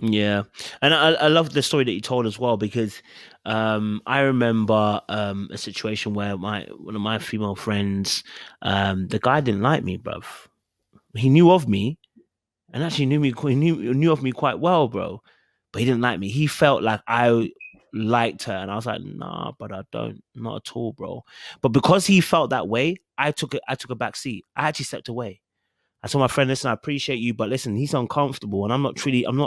Yeah. And I love the story that you told as well, because I remember a situation where one of my female friends, the guy didn't like me, bruv. He knew of me, and actually knew of me quite well, bro. But he didn't like me. He felt like I liked her, and I was like, nah, but I don't, not at all, bro. But because he felt that way, I took a back seat. I actually stepped away. I told my friend, listen, I appreciate you, but listen, he's uncomfortable, and I'm not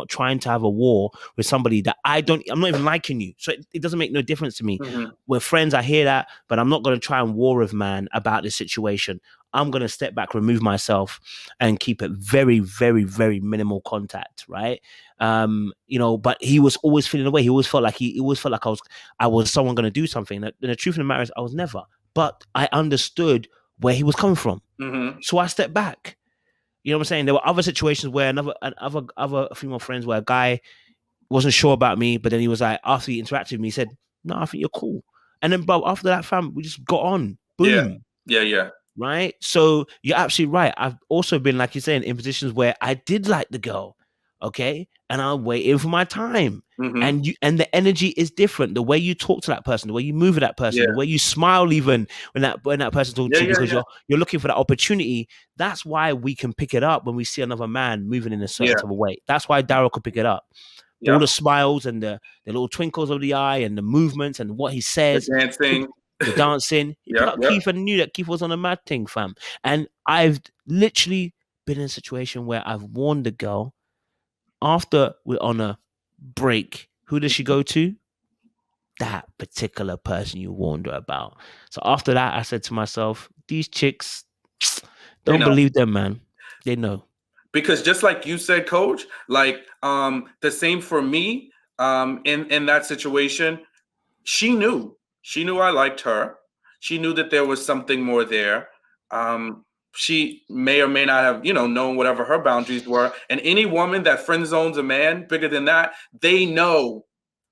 trying to have a war with somebody that I'm not even liking you. So it doesn't make no difference to me. We're friends, I hear that, but I'm not going to try and war with man about this situation. I'm going to step back, remove myself, and keep it very, very, very minimal contact, right? But he was always feeling away. He always felt like I was someone going to do something. And the truth of the matter is, I was never. But I understood where he was coming from, so I stepped back. You know what I'm saying? There were other situations where other female friends where a guy wasn't sure about me, but then he was like, after he interacted with me, he said, "No, I think you're cool." And then, bro, after that, fam, we just got on. Boom.
Yeah.
Right? So you're absolutely right. I've also been, like you're saying, in positions where I did like the girl, okay? And I'm waiting for my time. And the energy is different. The way you talk to that person, the way you move with that person, the way you smile even when that person talks to you, because you're looking for that opportunity. That's why we can pick it up when we see another man moving in a certain type of way. That's why Daryl could pick it up. All the smiles and the little twinkles of the eye and the movements and what he says. The dancing. He picked up Keith and knew that Keith was on a mad thing, fam. And I've literally been in a situation where I've warned the girl, after we're on a break, who does she go to? That particular person you warned her about. So after that, I said to myself, these chicks, don't believe them, man. They know.
Because just like you said, Coach, like the same for me in that situation, she knew I liked her. She knew that there was something more there. She may or may not have, known whatever her boundaries were. And any woman that friend zones a man bigger than that, they know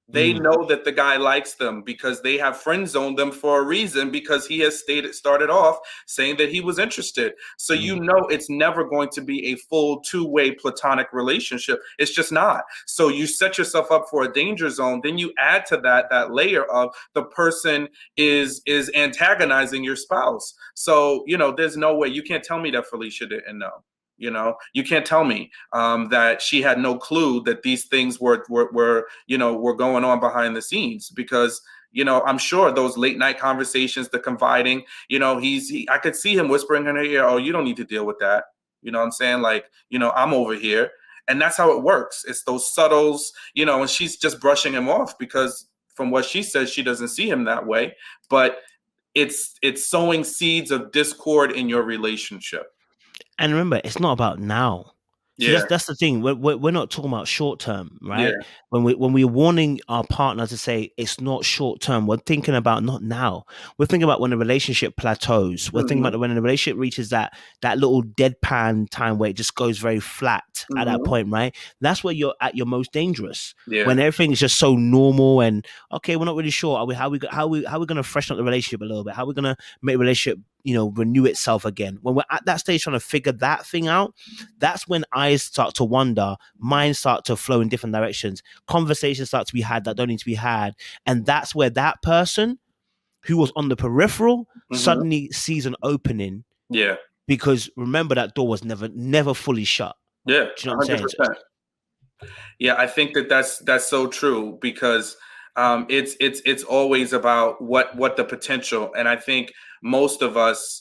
that the guy likes them, because they have friend zoned them for a reason, because he has started off saying that he was interested. So it's never going to be a full two-way platonic relationship. It's just not. So you set yourself up for a danger zone. Then you add to that layer of the person is antagonizing your spouse. So there's no way. You can't tell me that Phillisia didn't know. You can't tell me that she had no clue that these things were going on behind the scenes, because I'm sure those late night conversations, the confiding, I could see him whispering in her ear, "Oh, you don't need to deal with that." You know what I'm saying? Like, I'm over here. And that's how it works. It's those subtles, and she's just brushing him off, because from what she says, she doesn't see him that way. But it's sowing seeds of discord in your relationship.
And remember, it's not about now. See, that's the thing. We're not talking about short term, right? When we're warning our partner to say it's not short term, we're thinking about not now. We're thinking about when the relationship plateaus. We're thinking about when the relationship reaches that little deadpan time where it just goes very flat at that point, right? That's where you're at your most dangerous. When everything is just so normal and okay, we're not really sure. How are we going to freshen up the relationship a little bit? How are we going to make the relationship renew itself again? When we're at that stage trying to figure that thing out, that's when eyes start to wander, minds start to flow in different directions, conversations start to be had that don't need to be had, and that's where that person who was on the peripheral
Mhm.
suddenly sees an opening,
Yeah.
because remember that door was never fully shut.
Yeah.
Do you know what I'm saying?
100%. Yeah, I think that's so true, because it's always about what the potential, and I think most of us,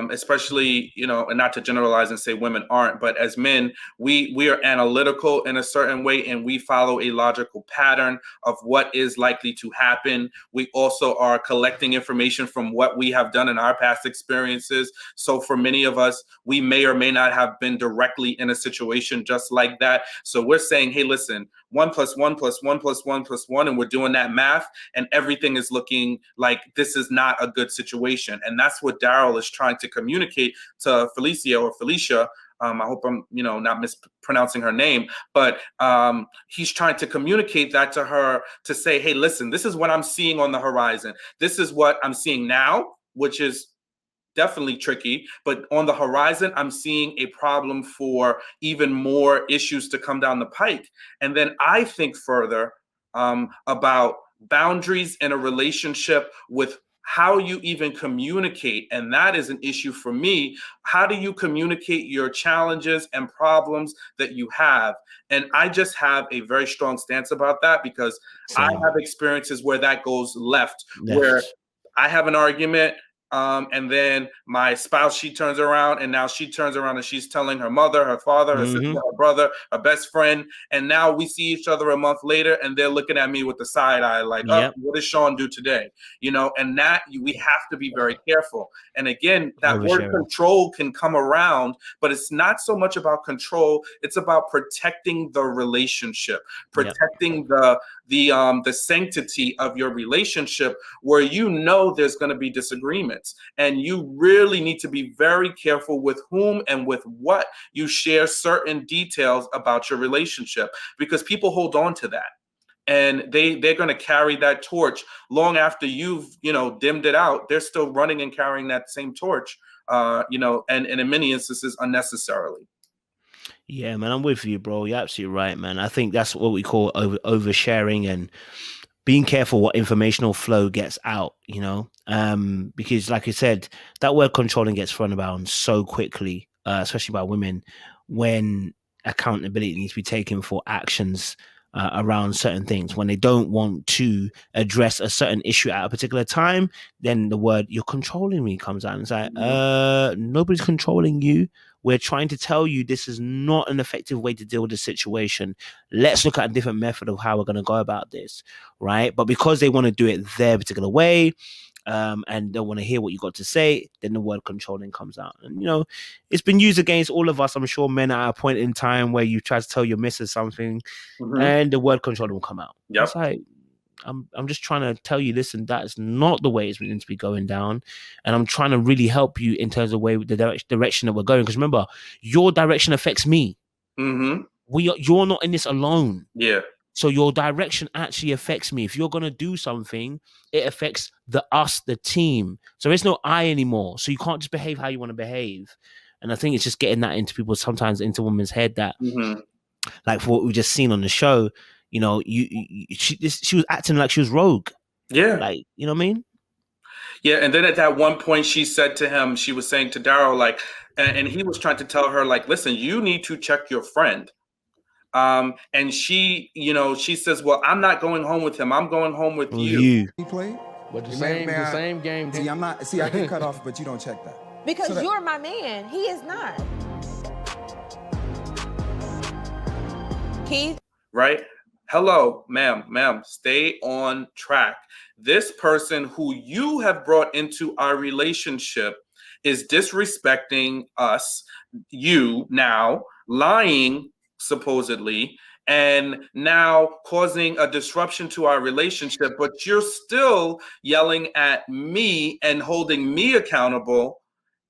especially, and not to generalize and say women aren't, but as men, we are analytical in a certain way, and we follow a logical pattern of what is likely to happen. We also are collecting information from what we have done in our past experiences. So for many of us, we may or may not have been directly in a situation just like that. So we're saying, hey, listen, 1 + 1 + 1 + 1 + 1, and we're doing that math, and everything is looking like this is not a good situation. And that's what Daryl is trying to communicate to Phillisia or Phillisia. I hope I'm, not mispronouncing her name, but he's trying to communicate that to her, to say, hey, listen, this is what I'm seeing on the horizon. This is what I'm seeing now, which is definitely tricky, but on the horizon, I'm seeing a problem for even more issues to come down the pike. And then I think further about boundaries in a relationship, with how you even communicate. And that is an issue for me. How do you communicate your challenges and problems that you have? And I just have a very strong stance about that, because I
Same.
have experiences where that goes left. Where I have an argument, and then my spouse, she turns around, and now she turns around and she's telling her mother, her father, her sister, her brother, her best friend. And now we see each other a month later, and they're looking at me with the side eye, like, oh, what did Sean do today? And that we have to be very careful. And again, that word control can come around, but it's not so much about control. It's about protecting the relationship, protecting the sanctity of your relationship, where there's going to be disagreements, and you really need to be very careful with whom and with what you share certain details about your relationship, because people hold on to that, and they're going to carry that torch long after you've dimmed it out. They're still running and carrying that same torch, and in many instances unnecessarily.
Yeah, man, I'm with you, bro. You're absolutely right, man. I think that's what we call oversharing, and being careful what informational flow gets out, because like I said, that word controlling gets thrown around so quickly, especially by women, when accountability needs to be taken for actions around certain things. When they don't want to address a certain issue at a particular time, then the word "you're controlling me" comes out. And it's like, nobody's controlling you. We're trying to tell you this is not an effective way to deal with the situation. Let's look at a different method of how we're going to go about this, right? But because they want to do it their particular way, and don't want to hear what you got to say, then the word controlling comes out. And, it's been used against all of us. I'm sure men at a point in time where you try to tell your missus something, and the word controlling will come out.
Yep.
It's like, I'm just trying to tell you, listen, that's not the way it's meant to be going down. And I'm trying to really help you in terms of the direction that we're going. Because remember, your direction affects me. You're not in this alone.
Yeah.
So your direction actually affects me. If you're going to do something, it affects the team. So there's no I anymore. So you can't just behave how you want to behave. And I think it's just getting that into people, sometimes into women's head, that like for what we've just seen on the show, she was acting like she was rogue.
Yeah.
Like, you know what I mean?
Yeah. And then at that one point, she said to him, she was saying to Daryl, like, and he was trying to tell her, like, listen, you need to check your friend. And she, she says, well, I'm not going home with him. I'm going home with you.
He played?
But the same game.
See, I get cut off, but you don't check that.
Because you're my man. He is not. Keith?
Right? Hello, ma'am, stay on track. This person who you have brought into our relationship is disrespecting us, you now, lying, supposedly, and now causing a disruption to our relationship, but you're still yelling at me and holding me accountable.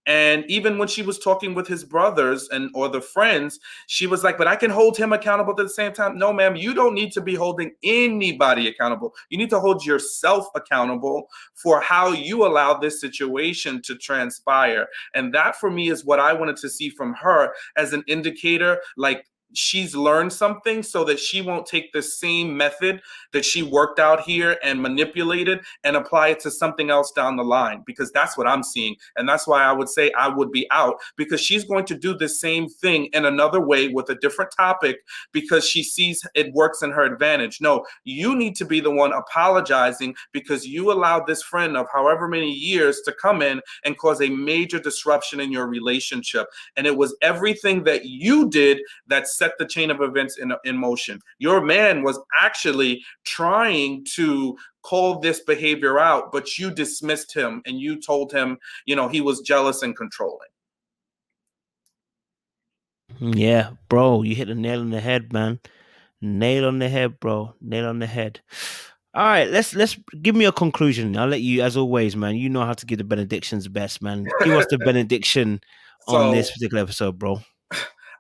And even when she was talking with his brothers or the friends, she was like, but I can hold him accountable at the same time. No, ma'am, you don't need to be holding anybody accountable. You need to hold yourself accountable for how you allow this situation to transpire. And that for me is what I wanted to see from her as an indicator. Like, she's learned something so that she won't take the same method that she worked out here and manipulated and apply it to something else down the line, because that's what I'm seeing. And that's why I would say I would be out, because she's going to do the same thing in another way with a different topic because she sees it works in her advantage. No, you need to be the one apologizing because you allowed this friend of however many years to come in and cause a major disruption in your relationship. And it was everything that you did that set the chain of events in motion. Your man was actually trying to call this behavior out, but you dismissed him and you told him, he was jealous and controlling.
Yeah, bro, you hit the nail on the head, man. Nail on the head, bro. Nail on the head. All right, let's give me a conclusion. I'll let you, as always, man. You know how to give the benedictions best, man. Give us the benediction on this particular episode, bro.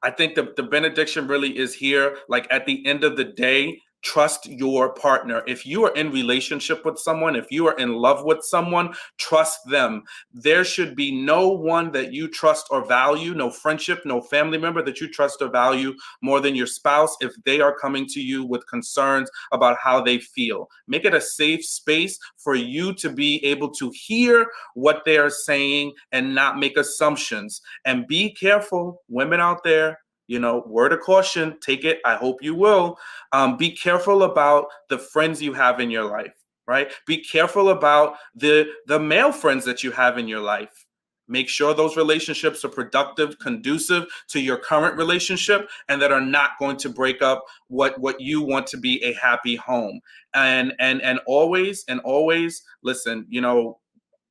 I think the benediction really is here. Like, at the end of the day, trust your partner. If you are in relationship with someone, if you are in love with someone, trust them. There should be no one that you trust or value, no friendship, no family member that you trust or value more than your spouse if they are coming to you with concerns about how they feel. Make it a safe space for you to be able to hear what they are saying and not make assumptions. And be careful, women out there. Word of caution, take it. I hope you will. Be careful about the friends you have in your life, right? Be careful about the male friends that you have in your life. Make sure those relationships are productive, conducive to your current relationship, and that are not going to break up what you want to be a happy home. And always listen,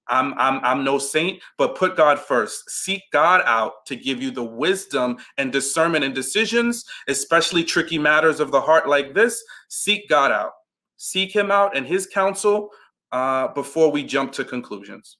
I'm no saint, but put God first. Seek God out to give you the wisdom and discernment in decisions, especially tricky matters of the heart like this. Seek God out. Seek him out and his counsel before we jump to conclusions.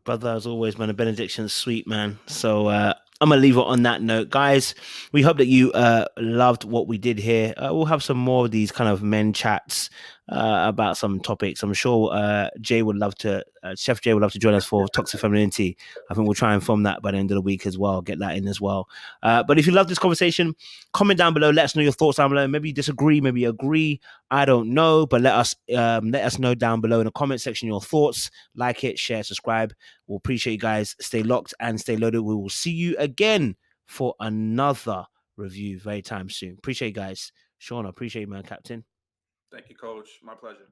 Brother, as always, man, the benediction's sweet, man. So I'm going to leave it on that note. Guys, we hope that you loved what we did here. We'll have some more of these kind of men chats about some topics. I'm sure Jay would love to, Chef Jay would love to join us for Toxic Femininity. I think we'll try and film that by the end of the week as well, get that in as well. But if you love this conversation, comment down below, let us know your thoughts down below. Maybe you disagree, maybe you agree. I don't know, but let us know down below in the comment section your thoughts. Like it, share, subscribe. We'll appreciate you guys. Stay locked and stay loaded. We will see you again for another review very time soon. Appreciate you guys. Sean, I appreciate you, man, Captain.
Thank you, Coach. My pleasure.